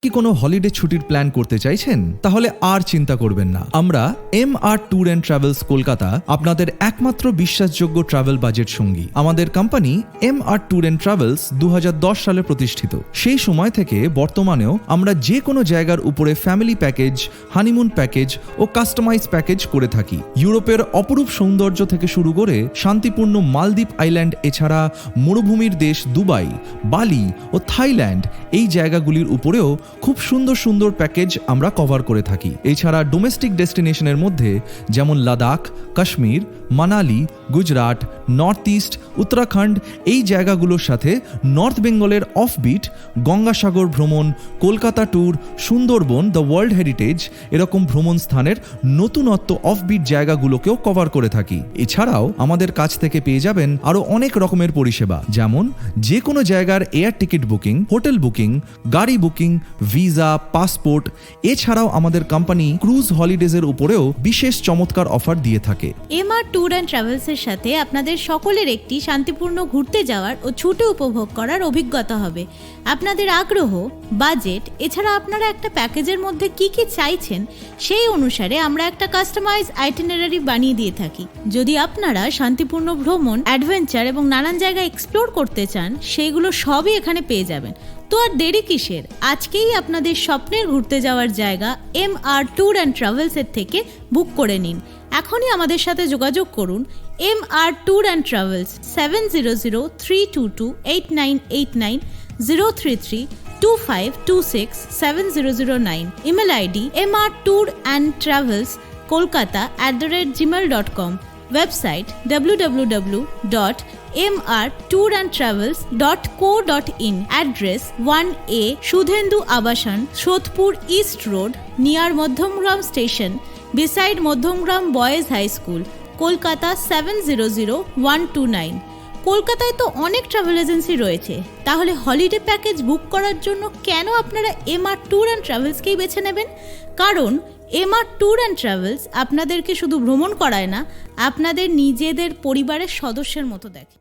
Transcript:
কি কোনো হলিডে ছুটির প্ল্যান করতে চাইছেন? তাহলে আর চিন্তা করবেন না। আমরা MR tour and travels Kolkata আপনাদের একমাত্র বিশ্বাসযোগ্য ট্রাভেল বাজেট সঙ্গী। আমাদের company MR tour and travels 2010 সালে প্রতিষ্ঠিত। সেই সময় থেকে বর্তমানেও আমরা যে কোনো জায়গার উপরে ফ্যামিলি প্যাকেজ, হানিমুন প্যাকেজ ও কাস্টমাইজ প্যাকেজ করে থাকি। ইউরোপের অপরূপ সৌন্দর্য থেকে শুরু করে শান্তিপূর্ণ মালদ্বীপ আইল্যান্ড, এছাড়া মরুভূমির দেশ দুবাই, বালি ও থাইল্যান্ড, এই জায়গাগুলির উপরেও খুব সুন্দর সুন্দর প্যাকেজ আমরা কভার করে থাকি। এছাড়া ডোমেস্টিক ডেস্টিনেশনের মধ্যে যেমন লাদাখ, কাশ্মীর, মানালি, গুজরাট, নর্থ ইস্ট, উত্তরাখণ্ড, এই জায়গাগুলোর সাথে নর্থ বেঙ্গলের অফবিট, গঙ্গাসাগর ভ্রমণ, Kolkata tour, Sundarban, the world heritage, এরকম ভ্রমণ স্থানের নতুনত্ব অফবিট জায়গাগুলোকেও কভার করে থাকি। এছাড়াও আমাদের কাছ থেকে পেয়ে যাবেন আরও অনেক রকমের পরিষেবা, যেমন যে কোনো জায়গার air ticket booking, hotel booking, গাড়ি বুকিং, ভিসা, পাসপোর্ট। এছাড়াও আমাদের কোম্পানি ক্রুজ হলিডেজের উপরেও বিশেষ চমৎকার অফার দিয়ে থাকে। MR ট্যুর অ্যান্ড ট্রাভেলসের সাথে আপনাদের সকলের একটি শান্তিপূর্ণ ঘুরতে যাওয়ার ও ছুটি উপভোগ করার অভিজ্ঞতা হবে। আপনাদের আগ্রহ, বাজেট, এছাড়া আপনারা একটা প্যাকেজের মধ্যে কি কি চাইছেন সেই অনুসারে আমরা একটা কাস্টমাইজ আইটিনারারি বানিয়ে দিয়ে থাকি। যদি আপনারা শান্তিপূর্ণ ভ্রমণ, অ্যাডভেঞ্চার এবং নানান জায়গা এক্সপ্লোর করতে চান, সেইগুলো সবই এখানে পেয়ে যাবেন। তো আর দেরি কিসের? আজকেই আপনাদের স্বপ্নের ঘুরতে যাওয়ার জায়গা MR ট্যুর অ্যান্ড ট্রাভেলসের থেকে বুক করে নিন। এখনই আমাদের সাথে যোগাযোগ করুন। MR tour and travels 7003228989 03325267009। Email ID mrtourandtravelskolkata@gmail.com। Website www.mrtourandtravels.co.in। Address 1A Sudhendu Abasan, Sodepur east road, near Madhyamgram station, beside Madhyamgram boys high school, Kolkata 700129। কলকাতায় তো অনেক ট্রাভেল এজেন্সি রয়েছে, তাহলে হলিডে প্যাকেজ বুক করার জন্য কেন আপনারা MR ট্যুর অ্যান্ড ট্রাভেলসকেই বেছে নেবেন? কারণ MR ট্যুর অ্যান্ড ট্রাভেলস আপনাদেরকে শুধু ভ্রমণ করায় না, আপনাদের নিজেদের পরিবারের সদস্যের মতো দেখে।